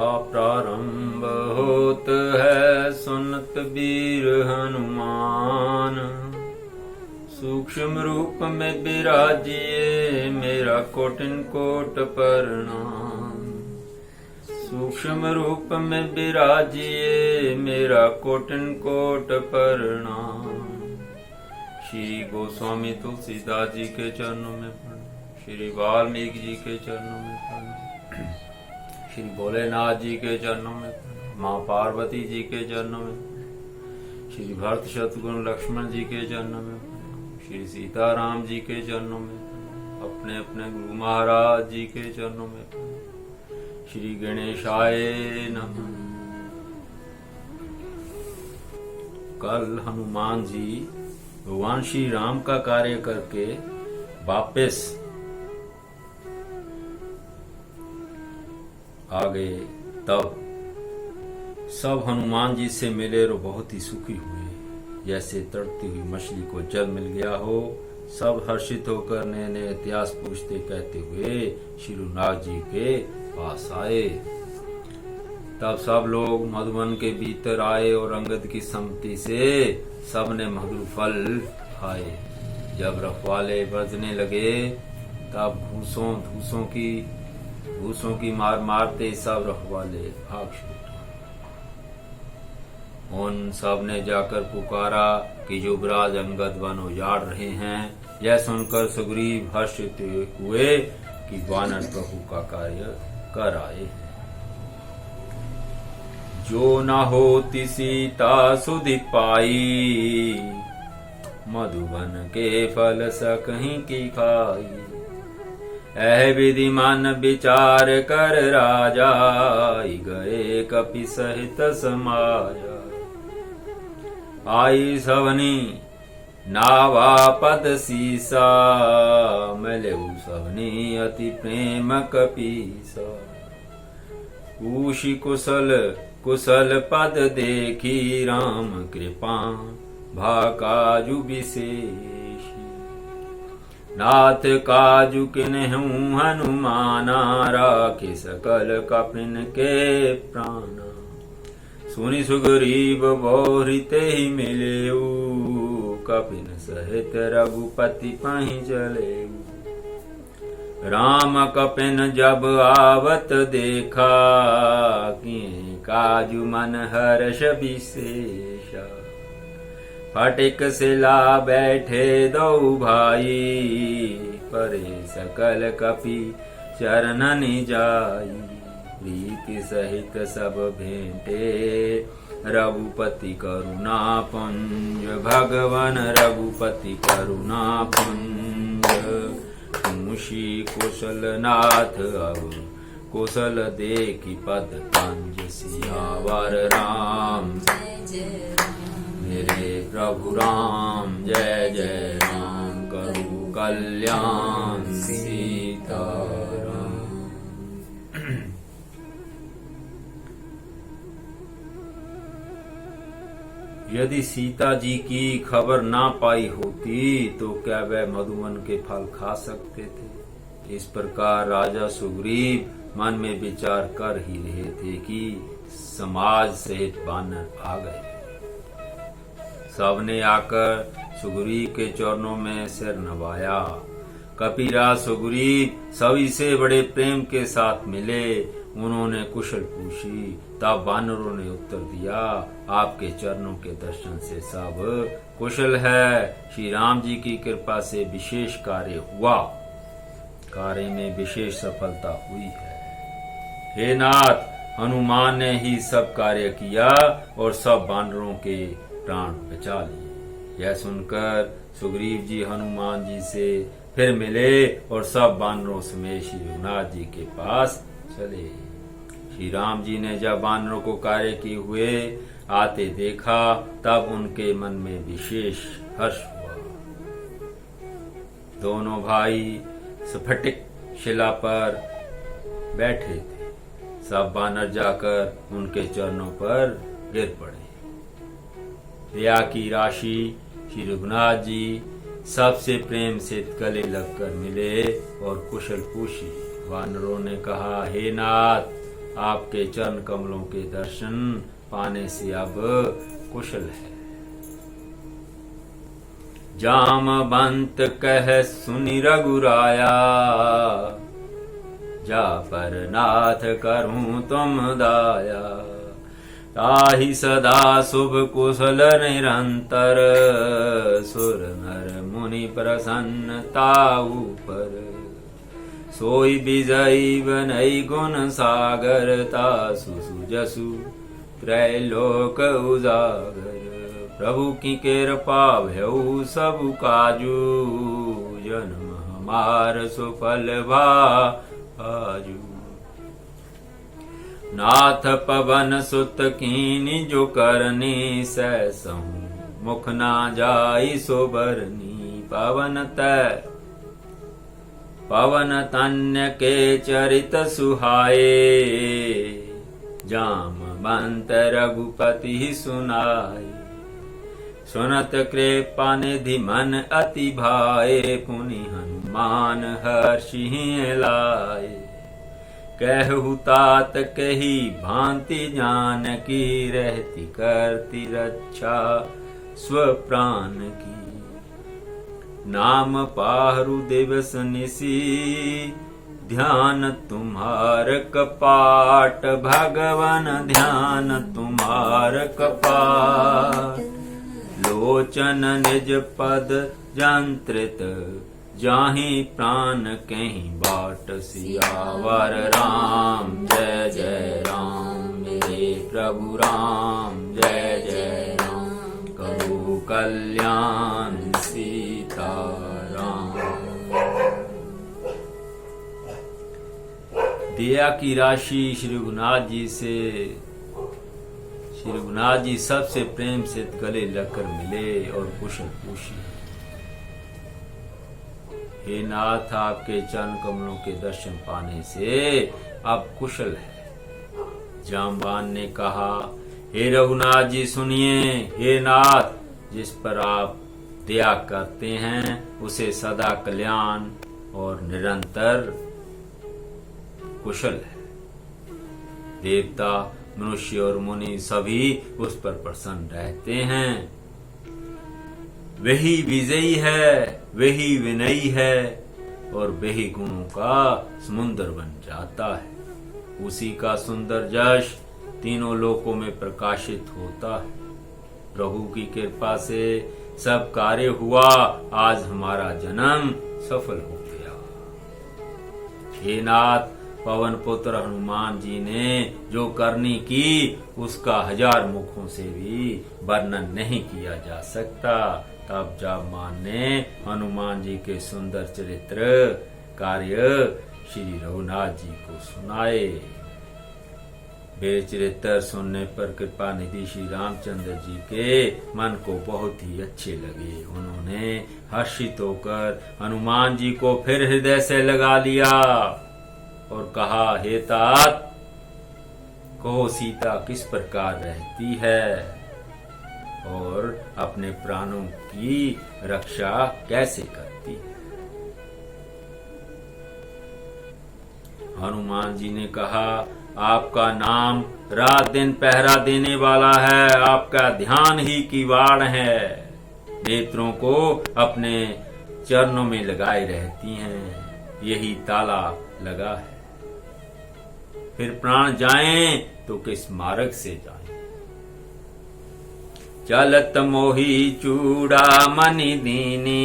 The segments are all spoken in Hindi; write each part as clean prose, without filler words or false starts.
प्रारंभ होत है सुनत वीर हनुमान। सूक्ष्म रूप में विराजिए मेरा कोटिन कोट प्रणाम। सूक्ष्म रूप में विराजिए मेरा कोटिन कोट प्रणाम। श्री गोस्वामी तुलसीदास जी के चरणों में प्रणाम। श्री वाल्मीकि जी के चरणों में प्रणाम। श्री भोलेनाथ जी के चरणों में प्रणाम। माँ पार्वती जी के चरणों में, श्री भरत शत्रुघ्न लक्ष्मण जी के चरणों में प्रणाम। श्री सीताराम जी के चरणों में प्रणाम। अपने अपने गुरु महाराज जी के चरणों में प्रणाम। श्री गणेशाय नमः। कल हनुमान जी भगवान श्री राम का कार्य करके वापस आ गए, तब सब हनुमान जी से मिले और बहुत ही सुखी हुए, जैसे तड़ती हुई मछली को जल मिल गया हो। सब हर्षित होकर नए नए इतिहास पूछते कहते हुए श्री रघुनाथ जी के पास आए। तब सब लोग मधुवन के भीतर आए और अंगद की सम्मति से सबने मधुर फल खाए। जब रखवाले बजने लगे तब घूसों की मार मारते सब रखवाले भाग छूटे। उन सब ने जाकर पुकारा कि युवराज अंगद वन उजाड़ रहे हैं। यह सुनकर सुग्रीव हर्षित हुए कि वानर प्रभु का कार्य कर आए हैं। जो न होती सीता सुधि पाई, मधुबन के फल सकहीं की खाई। ऐ विधिमान विचार कर राजा, गए कपि सहित समाया। आई सवनी नावा पद सीसा, मिलेउ सवनी अति प्रेम कपीसा। कुशी कुशल पद देखी, राम कृपा भाकाजु विशेष। नाथ काजु किन्हु हनुमाना, राखे सकल कपिन के प्राणा। सुनि सुग्रीव बहुरिते ही मिलेउ, कपिन सहित रघुपति पहि चलेउ। राम कपिन जब आवत देखा, किए काजु मन हर्ष विशेषा। फटिक सिला बैठे दो भाई, परे सकल कपि चरणनि जाई। प्रीति सहित सब भेंटे, रघुपति करुणा पुंज। भगवन रघुपति करुणा पुंज। मुषि कुशल नाथ अब कुशल देखी पद पंज। सियावर राम मेरे प्रभु राम, जय जय राम करु कल्याण सीताराम। यदि सीता जी की खबर ना पाई होती तो क्या वह मधुवन के फल खा सकते थे। इस प्रकार राजा सुग्रीव मन में विचार कर ही रहे थे कि समाज सहित वानर आ गए। सबने आकर सुग्रीव के चरणों में सिर नवाया। कपिराज सुग्रीव सभी से बड़े प्रेम के साथ मिले। उन्होंने कुशल पूछी। तब वानरों ने उत्तर दिया, आपके चरणों के दर्शन से सब कुशल है। श्री राम जी की कृपा से विशेष कार्य हुआ, कार्य में विशेष सफलता हुई है। हे नाथ, हनुमान ने ही सब कार्य किया और सब वानरों के प्राण बचा लिए। यह सुनकर सुग्रीव जी हनुमान जी से फिर मिले और सब वानरों समेत श्री रघुनाथ जी के पास चले। श्री राम जी ने जब वानरों को कार्य किए हुए आते देखा, तब उनके मन में विशेष हर्ष हुआ। दोनों भाई स्फटिक शिला पर बैठे थे। सब वानर जाकर उनके चरणों पर गिर पड़े। दया की राशि श्री रघुनाथ जी सबसे प्रेम से गले लगकर मिले और कुशल पूछी। वानरों ने कहा, हे नाथ, आपके चरण कमलों के दर्शन पाने से अब कुशल है। जामवंत कह सुनि रघुराया, जा पर नाथ करूं तुम दाया। ताहि सदा शुभ कुशल निरंतर, सुर नर मुनि प्रसन्नता ऊपर। सोई विजयी बनई गुण सागर, तासु सुजसु त्रैलोक उजागर। प्रभु की कृपा भयउ सब काजू, जन्म हमार सुफल भाजू। नाथ पवन सुत कीनी जो करनी, सैसहु मुख ना जाई सो बरनी। पवन तन्य के चरित सुहाए, जामवंत रघुपति सुनाए। सुनत कृपा निधि मन अति भाए, पुनि हनुमान हर्षि लाए। कहु तात कही भांति जानकी, रहती करती रक्षा स्वप्राण की। नाम पारु दिवस निसी, ध्यान तुम्हार कपाट। भगवन ध्यान तुम्हार कपाट। लोचन निज पद जंत्रित, जाहि प्राण कहीं बाट। सियावर राम जय जय राम, मेरे प्रभु राम जय जय राम। करो कल्याण सीता राम। दया की राशि श्री रघुनाथ जी से श्री रघुनाथ जी सबसे प्रेम से गले लगकर मिले और कुशल पूछी। हे नाथ, आपके चरण कमलों के दर्शन पाने से आप कुशल है। जामवान ने कहा, हे रघुनाथ जी सुनिए। हे नाथ, जिस पर आप दया करते हैं उसे सदा कल्याण और निरंतर कुशल है। देवता, मनुष्य और मुनि सभी उस पर प्रसन्न रहते हैं। वही विजयी है, वही विनयी है और वही गुणों का समुद्र बन जाता है। उसी का सुंदर यश तीनों लोकों में प्रकाशित होता है। प्रभु की कृपा से सब कार्य हुआ। आज हमारा जन्म सफल हो गया। हे नाथ, पवन पुत्र हनुमान जी ने जो करनी की उसका 1000 मुखों से भी वर्णन नहीं किया जा सकता। तब जामवान ने हनुमान जी के सुंदर चरित्र कार्य श्री रघुनाथ जी को सुनाए। वे चरित्र सुनने पर कृपा निधि श्री रामचंद्र जी के मन को बहुत ही अच्छे लगे। उन्होंने हर्षित होकर हनुमान जी को फिर हृदय से लगा लिया और कहा, हे तात, कहो सीता किस प्रकार रहती है और अपने प्राणों की रक्षा कैसे करती है। हनुमान जी ने कहा, आपका नाम रात दिन पहरा देने वाला है। आपका ध्यान ही किवाड़ है। नेत्रों को अपने चरणों में लगाए रहती हैं, यही ताला लगा है। फिर प्राण जाएं तो किस मार्ग से जाएं। चलत मोही चूड़ा मणि दीनी,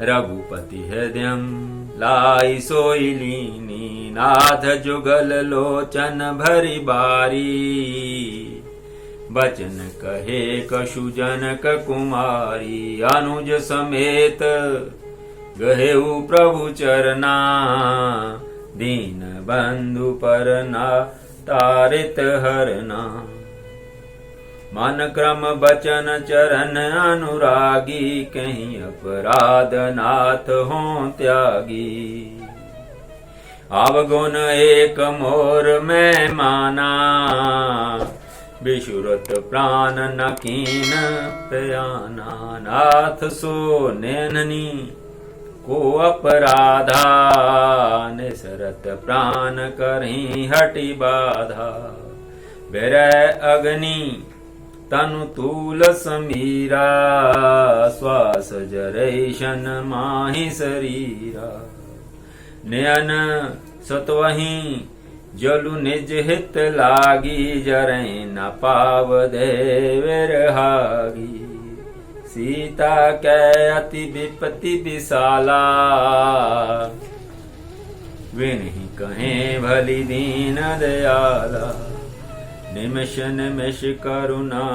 रघुपति हृदयम लाई सोई लीनी। नाथ जुगल लोचन भरी बारी, बचन कहे कशु जनक कुमारी। अनुज समेत गहेउ प्रभु चरना, दीन बंधु पर ना तारित हरना। मन क्रम बचन चरण अनुरागी, कहीं अपराध नाथ हो त्यागी। अवगुण एक मोर में माना, विशुरत प्राण न कीन प्रयाना। नाथ सो नैननी को अपराधा, निसरत प्राण करहीं हटि बाधा। बिरह अग्नि तनु तूल समीरा, श्वास जरैशन माहि शरीरा। नयन सतवहीं जलु निज हित लागी, जरै न पाव विरहागी। सीता कै अति विपत्ति विशाला, विनहि कहें भली दीन दयाला। निमिष निमिष करुणा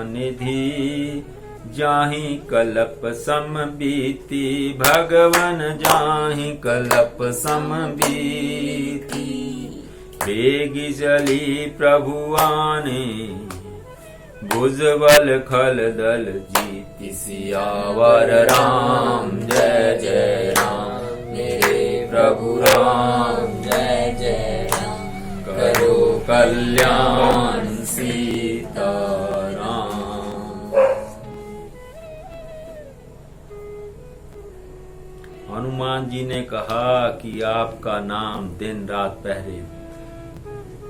निधि, जाहि कलप सम बीती। भगवन जाहि कलप सम बीती। बेगी चली प्रभु आने, भुजबल खल दल जीति। सियावर राम जय जय राम, मेरे प्रभु राम जय जय राम। करो कल्याण सीता राम। हनुमान जी ने कहा कि आपका नाम दिन रात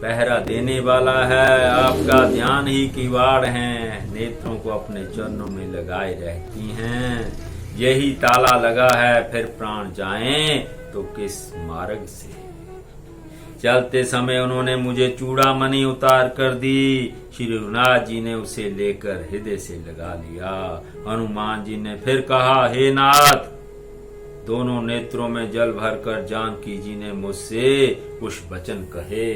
पहरा देने वाला है। आपका ध्यान ही किवाड़ है, नेत्रों को अपने चरणों में लगाए रहती हैं। यही ताला लगा है, फिर प्राण जाएं तो किस मार्ग से। चलते समय उन्होंने मुझे चूड़ामणि उतार कर दी। श्री रघुनाथ जी ने उसे लेकर हृदय से लगा लिया। हनुमान जी ने फिर कहा, हे नाथ, दोनों नेत्रों में जल भरकर जानकी जी ने मुझसे कुछ वचन कहे।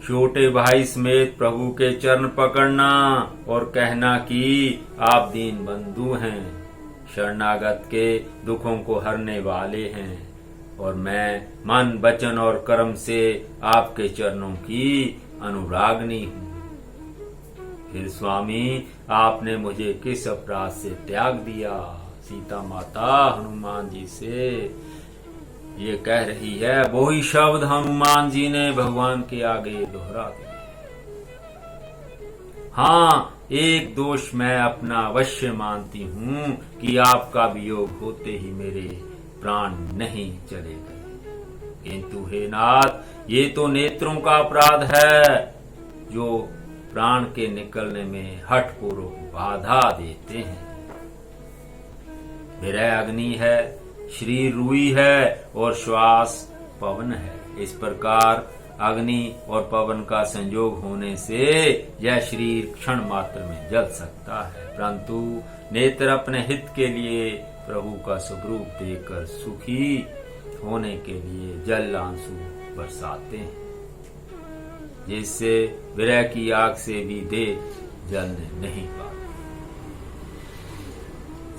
छोटे भाई समेत प्रभु के चरण पकड़ना और कहना कि आप दीन बंधु हैं, शरणागत के दुखों को हरने वाले हैं, और मैं मन वचन और कर्म से आपके चरणों की अनुरागनी हूँ। फिर स्वामी, आपने मुझे किस अपराध से त्याग दिया? सीता माता हनुमान जी से ये कह रही है। वही शब्द हनुमान जी ने भगवान के आगे दोहरा दिए। हाँ, एक दोष मैं अपना अवश्य मानती हूँ कि आपका वियोग होते ही मेरे प्राण नहीं चले गए। किंतु हे नाथ, ये तो नेत्रों का अपराध है जो प्राण के निकलने में हठपूर्वक बाधा देते हैं। विरह अग्नि है, शरीर रुई है और श्वास पवन है। इस प्रकार अग्नि और पवन का संयोग होने से यह शरीर क्षण मात्र में जल सकता है, परंतु नेत्र अपने हित के लिए प्रभु का स्वरूप देकर सुखी होने के लिए जल आंसू बरसाते हैं, जिससे विरह की आग से भी देह जलने नहीं पाती।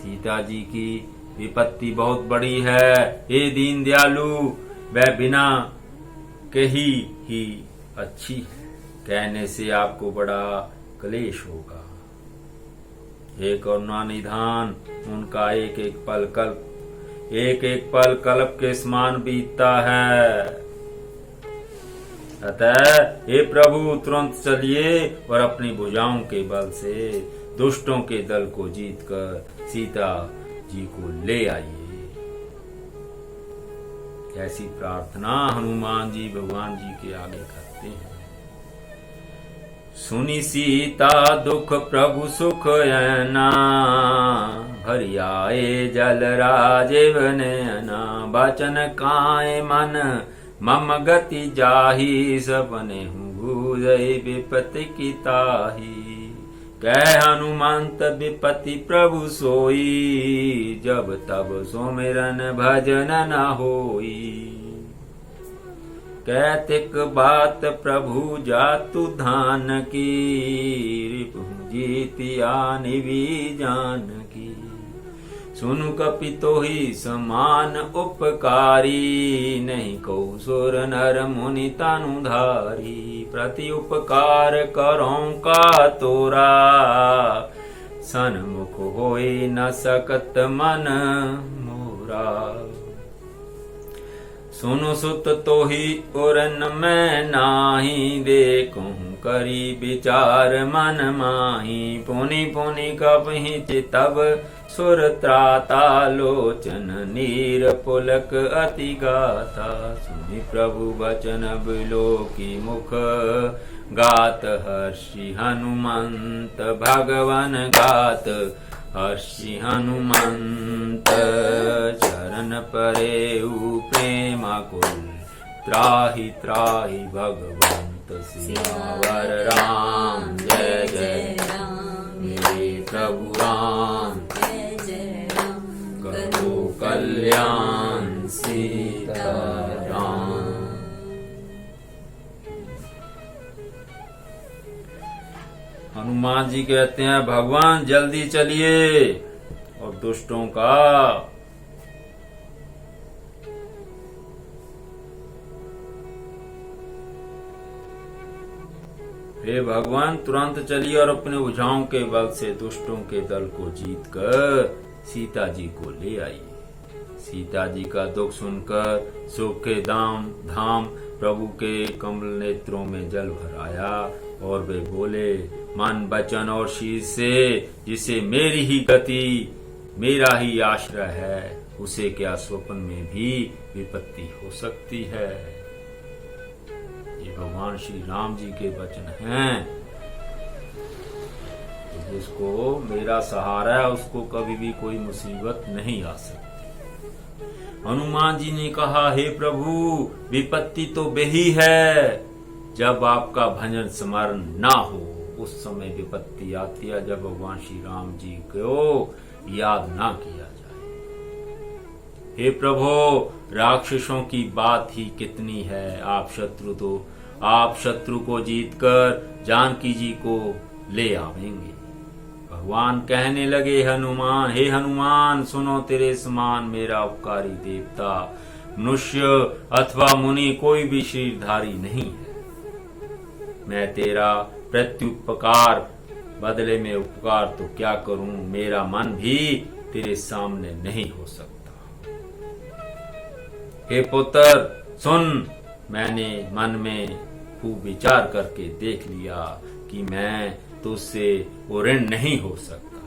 सीता जी की विपत्ति बहुत बड़ी है। हे दीन दयालु, वह बिना कही ही अच्छी है, कहने से आपको बड़ा क्लेश होगा। हे करुणा निधान, उनका एक एक पल कल्प के समान बीतता है। अतः हे प्रभु, तुरंत चलिए और अपनी भुजाओं के बल से दुष्टों के दल को जीतकर सीता जी को ले आइए। ऐसी प्रार्थना हनुमान जी भगवान जी के आगे करते हैं। सुनी सीता दुख प्रभु सुख ऐना, भरि आए जल राजीव नयना। बचन काए मन मम गति जाहि, सपने हूँ भूजै विपत्ति की ताहि। कह हनुमंत विपत्ति प्रभु सोई, जब तब सुमिरन भजन न होई। कैतिक बात प्रभु जातु धान की, रिपु जीतिया निवि जान की। सुनु कपि तोहि समान उपकारी, नहीं को सुर नर मुनि तनुधारी। प्रति उपकार करों का तोरा, सन्मुख होई न सकत मन मोरा। सुनु सुत तो ही उरन मैं नाही, देखूं करी विचार मन माही। पुनि पुनि कपहि चितब सुर त्राता, लोचन नीर पुलक अति गाथा। सुनि प्रभु बचन बिलोकी मुख, गात हर्षि हनुमंत भगवन गात हर्षि हनुमंत। चरण परेउ प्रेमाकुल, त्राहि त्राहि भगवंत सियावर राम। जय जय राम मेरे प्रभु राम, जय जय राम करो कल्याण सीता राम। हनुमान जी कहते हैं भगवान जल्दी चलिए और दुष्टों का हे भगवान तुरंत चलिए और अपने भुजाओं के बल से दुष्टों के दल को जीतकर सीता जी को ले आइए। सीता जी का दुख सुनकर सुख के धाम प्रभु के कमल नेत्रों में जल भर आया और वे बोले, मन वचन और शीश से जिसे मेरी ही गति मेरा ही आश्रय है, उसे क्या स्वप्न में भी विपत्ति हो सकती है। ये भगवान श्री राम जी के वचन हैं। जिसको मेरा सहारा है उसको कभी भी कोई मुसीबत नहीं आ सकती। हनुमान जी ने कहा, हे प्रभु विपत्ति तो वही है जब आपका भजन स्मरण ना हो, उस समय विपत्ति आती है जब भगवान श्री राम जी को याद ना किया जाए। हे प्रभु राक्षसों की बात ही कितनी है, आप शत्रु को जीतकर जानकी जी को ले आवेंगे। भगवान कहने लगे, हे हनुमान सुनो, तेरे समान मेरा उपकारी देवता मनुष्य अथवा मुनि कोई भी शरीरधारी नहीं है। मैं तेरा प्रत्युपकार बदले में उपकार तो क्या करूं, मेरा मन भी तेरे सामने नहीं हो सकता। हे पुत्र सुन, मैंने मन में खूब विचार करके देख लिया कि मैं तुझसे ऋण नहीं हो सकता।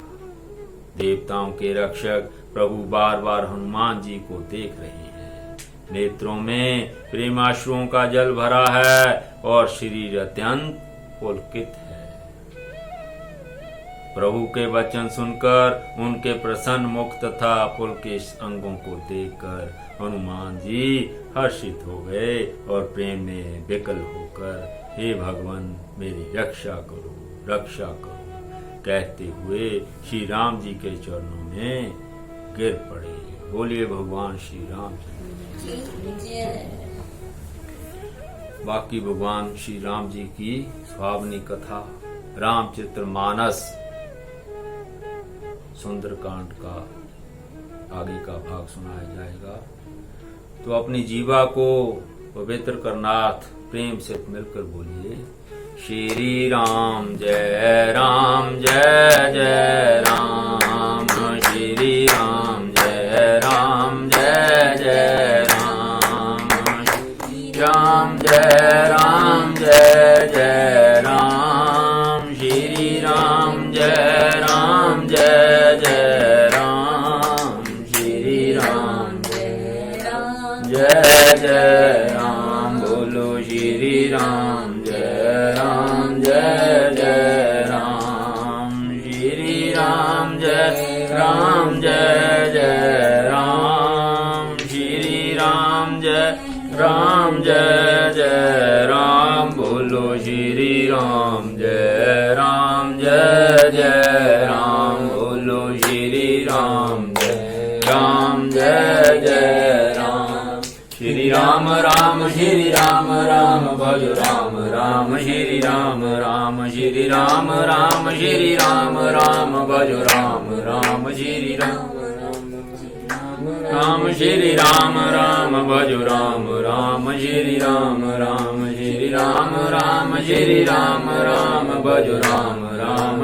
देवताओं के रक्षक प्रभु बार बार हनुमान जी को देख रहे हैं। नेत्रों में प्रेमाश्रुओं का जल भरा है और शरीर अत्यंत पुलकित है। प्रभु के वचन सुनकर उनके प्रसन्न मुख तथा पुलकित अंगों को देखकर हनुमान जी हर्षित हो गए और प्रेम में विकल होकर, हे भगवान मेरी रक्षा करो कहते हुए श्री राम जी के चरणों में गिर पड़े। बोलिए भगवान श्री राम जी। बाकी भगवान श्री राम जी की सुहावनी कथा रामचरितमानस सुंदरकांड का आगे का भाग सुनाया जाएगा। तो अपनी जीवा को पवित्र करनाथ प्रेम से मिलकर बोलिए, श्री राम जय जय राम, श्री राम जय जय राम, राम जय राम, श्री राम जय जय राम, श्री राम जय राम, बोलो श्री राम जय जय राम, श्री राम जय जय राम, श्री राम जय राम, बोलो श्री राम जय जय राम, बोलो श्री राम जय राम। श्री राम राम श्री राम राम भज राम राम, श्री राम श्री राम श्री राम भज राम श्री राम श्री राम भज राम श्री राम श्री राम श्री राम भज राम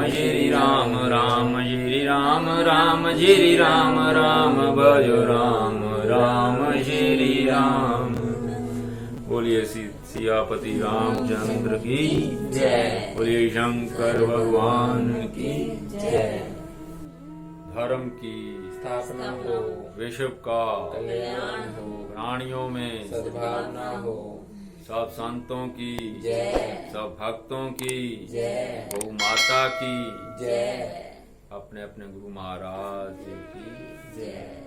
श्री राम श्री राम श्री राम भज राम श्री राम। बोलिए सियापति रामचंद्र की जय। बोलिए शंकर भगवान की जय। धर्म की स्थापना हो, विश्व का कल्याण हो, प्राणियों में सद्भावना हो, सब संतों की जय, सब भक्तों की जय, गौ माता की जय, अपने अपने गुरु महाराज की जय।